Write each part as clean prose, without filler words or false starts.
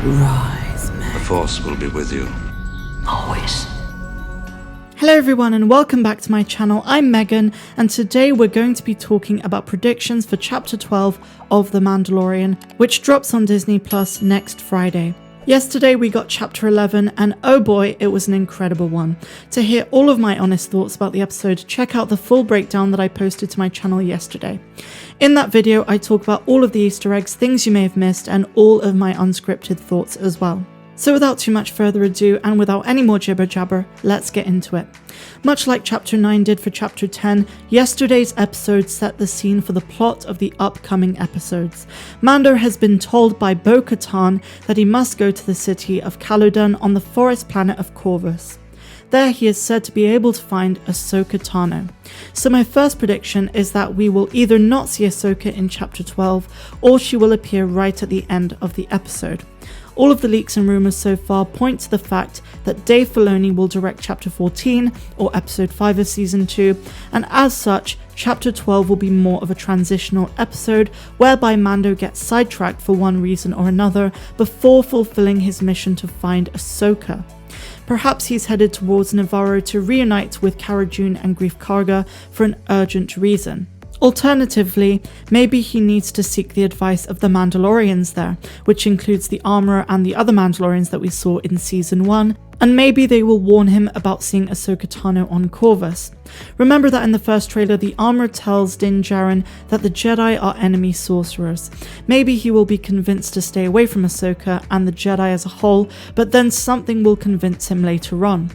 Rise, man. The Force will be with you. Always. Hello everyone and welcome back to my channel. I'm Megan and today we're going to be talking about predictions for Chapter 12 of The Mandalorian, which drops on Disney Plus next Friday. Yesterday we got Chapter 11 and oh boy, it was an incredible one. To hear all of my honest thoughts about the episode, check out the full breakdown that I posted to my channel yesterday. In that video I talk about all of the Easter eggs, things you may have missed, and all of my unscripted thoughts as well. So without too much further ado and without any more jibber jabber, let's get into it. Much like Chapter 9 did for Chapter 10, yesterday's episode set the scene for the plot of the upcoming episodes. Mando has been told by Bo-Katan that he must go to the city of Calodan on the forest planet of Corvus. There he is said to be able to find Ahsoka Tano. So my first prediction is that we will either not see Ahsoka in Chapter 12 or she will appear right at the end of the episode. All of the leaks and rumours so far point to the fact that Dave Filoni will direct Chapter 14 or Episode 5 of Season 2, and as such, Chapter 12 will be more of a transitional episode whereby Mando gets sidetracked for one reason or another before fulfilling his mission to find Ahsoka. Perhaps he's headed towards Navarro to reunite with Cara Dune and Greef Karga for an urgent reason. Alternatively, maybe he needs to seek the advice of the Mandalorians there, which includes the Armorer and the other Mandalorians that we saw in Season 1, and maybe they will warn him about seeing Ahsoka Tano on Corvus. Remember that in the first trailer, the Armorer tells Djarin that the Jedi are enemy sorcerers. Maybe he will be convinced to stay away from Ahsoka and the Jedi as a whole, but then something will convince him later on.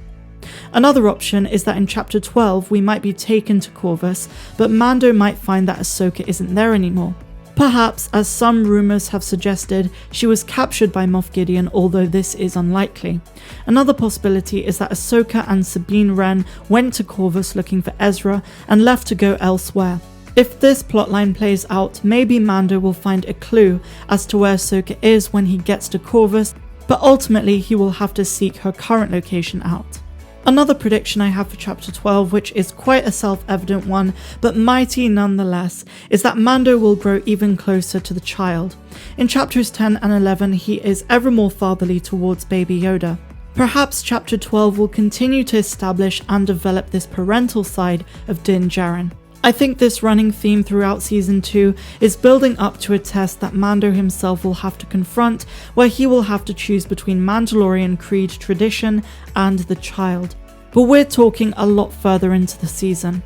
Another option is that in Chapter 12 we might be taken to Corvus, but Mando might find that Ahsoka isn't there anymore. Perhaps, as some rumours have suggested, she was captured by Moff Gideon, although this is unlikely. Another possibility is that Ahsoka and Sabine Wren went to Corvus looking for Ezra and left to go elsewhere. If this plotline plays out, maybe Mando will find a clue as to where Ahsoka is when he gets to Corvus, but ultimately he will have to seek her current location out. Another prediction I have for Chapter 12, which is quite a self-evident one, but mighty nonetheless, is that Mando will grow even closer to the child. In Chapters 10 and 11, he is ever more fatherly towards Baby Yoda. Perhaps Chapter 12 will continue to establish and develop this parental side of Din Djarin. I think this running theme throughout Season 2 is building up to a test that Mando himself will have to confront, where he will have to choose between Mandalorian creed tradition and the child. But we're talking a lot further into the season.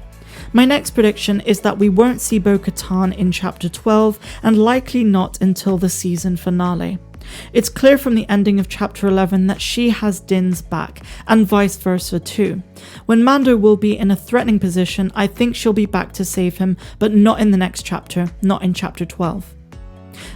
My next prediction is that we won't see Bo-Katan in Chapter 12, and likely not until the season finale. It's clear from the ending of Chapter 11 that she has Din's back, and vice versa too. When Mando will be in a threatening position, I think she'll be back to save him, but not in the next chapter, not in Chapter 12.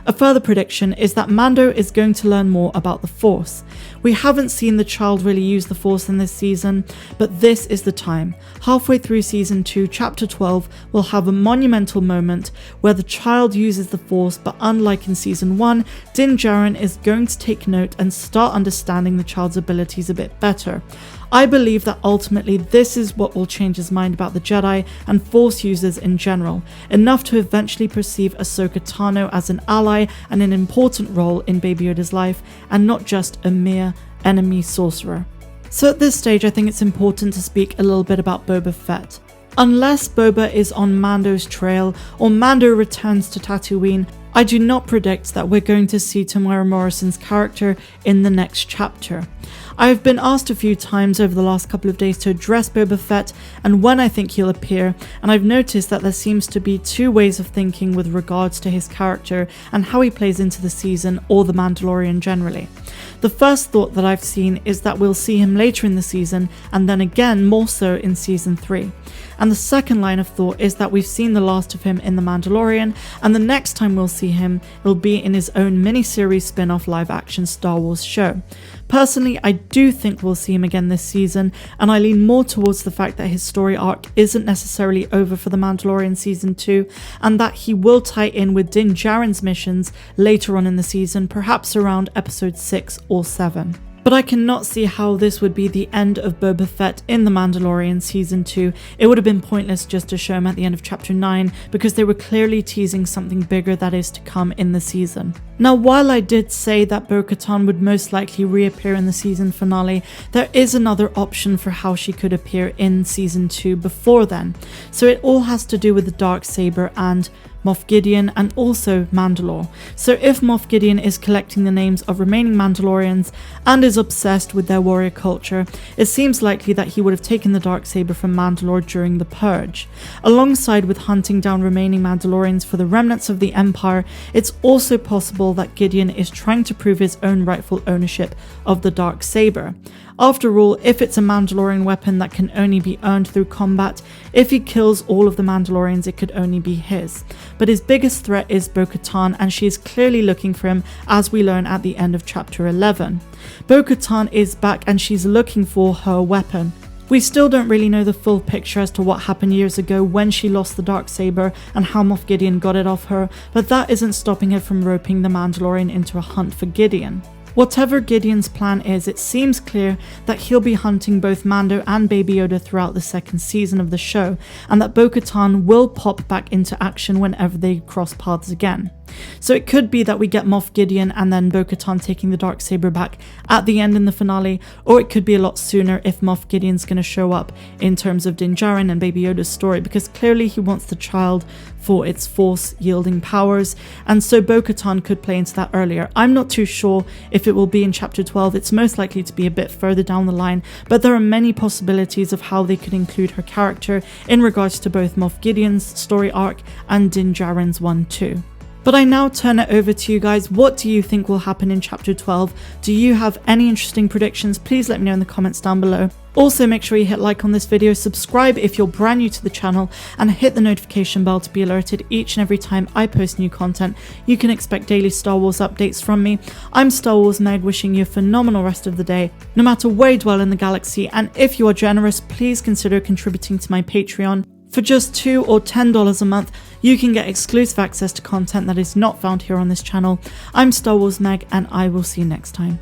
A further prediction is that Mando is going to learn more about the Force. We haven't seen the child really use the Force in this season, but this is the time. Halfway through Season 2, Chapter 12 will have a monumental moment where the child uses the Force, but unlike in Season 1, Din Djarin is going to take note and start understanding the child's abilities a bit better. I believe that ultimately this is what will change his mind about the Jedi and Force users in general, enough to eventually perceive Ahsoka Tano as an ally and an important role in Baby Yoda's life, and not just a mere enemy sorcerer. So at this stage I think it's important to speak a little bit about Boba Fett. Unless Boba is on Mando's trail or Mando returns to Tatooine, I do not predict that we're going to see Temuera Morrison's character in the next chapter. I have been asked a few times over the last couple of days to address Boba Fett and when I think he'll appear, and I've noticed that there seems to be two ways of thinking with regards to his character and how he plays into the season or the Mandalorian generally. The first thought that I've seen is that we'll see him later in the season and then again more so in Season 3. And the second line of thought is that we've seen the last of him in The Mandalorian, and the next time we'll see him, it'll be in his own miniseries spin-off live-action Star Wars show. Personally, I do think we'll see him again this season, and I lean more towards the fact that his story arc isn't necessarily over for The Mandalorian Season 2, and that he will tie in with Din Djarin's missions later on in the season, perhaps around Episode 6 or 7. But I cannot see how this would be the end of Boba Fett in The Mandalorian Season 2. It would have been pointless just to show him at the end of Chapter 9 because they were clearly teasing something bigger that is to come in the season. Now, while I did say that Bo-Katan would most likely reappear in the season finale, there is another option for how she could appear in Season 2 before then. So it all has to do with the Darksaber and Moff Gideon and also Mandalore. So if Moff Gideon is collecting the names of remaining Mandalorians and is obsessed with their warrior culture, it seems likely that he would have taken the Darksaber from Mandalore during the Purge. Alongside with hunting down remaining Mandalorians for the remnants of the Empire, it's also possible that Gideon is trying to prove his own rightful ownership of the Darksaber. After all, if it's a Mandalorian weapon that can only be earned through combat, if he kills all of the Mandalorians, it could only be his. But his biggest threat is Bo-Katan, and she is clearly looking for him, as we learn at the end of Chapter 11. Bo-Katan is back and she's looking for her weapon. We still don't really know the full picture as to what happened years ago when she lost the Darksaber and how Moff Gideon got it off her, but that isn't stopping her from roping the Mandalorian into a hunt for Gideon. Whatever Gideon's plan is, it seems clear that he'll be hunting both Mando and Baby Yoda throughout the second season of the show, and that Bo-Katan will pop back into action whenever they cross paths again. So it could be that we get Moff Gideon and then Bo-Katan taking the Darksaber back at the end in the finale, or it could be a lot sooner if Moff Gideon's going to show up in terms of Djarin and Baby Yoda's story, because clearly he wants the child for its force-yielding powers, and so Bo-Katan could play into that earlier. I'm not too sure if it will be in Chapter 12, it's most likely to be a bit further down the line, but there are many possibilities of how they could include her character in regards to both Moff Gideon's story arc and Din Djarin's one too. But I now turn it over to you guys. What do you think will happen in Chapter 12? Do you have any interesting predictions? Please let me know in the comments down below. Also, make sure you hit like on this video, subscribe if you're brand new to the channel, and hit the notification bell to be alerted each and every time I post new content. You can expect daily Star Wars updates from me. I'm Star Wars Meg, wishing you a phenomenal rest of the day, no matter where you dwell in the galaxy, and if you are generous, please consider contributing to my Patreon. For just $2 or $10 a month, you can get exclusive access to content that is not found here on this channel. I'm Star Wars Meg, and I will see you next time.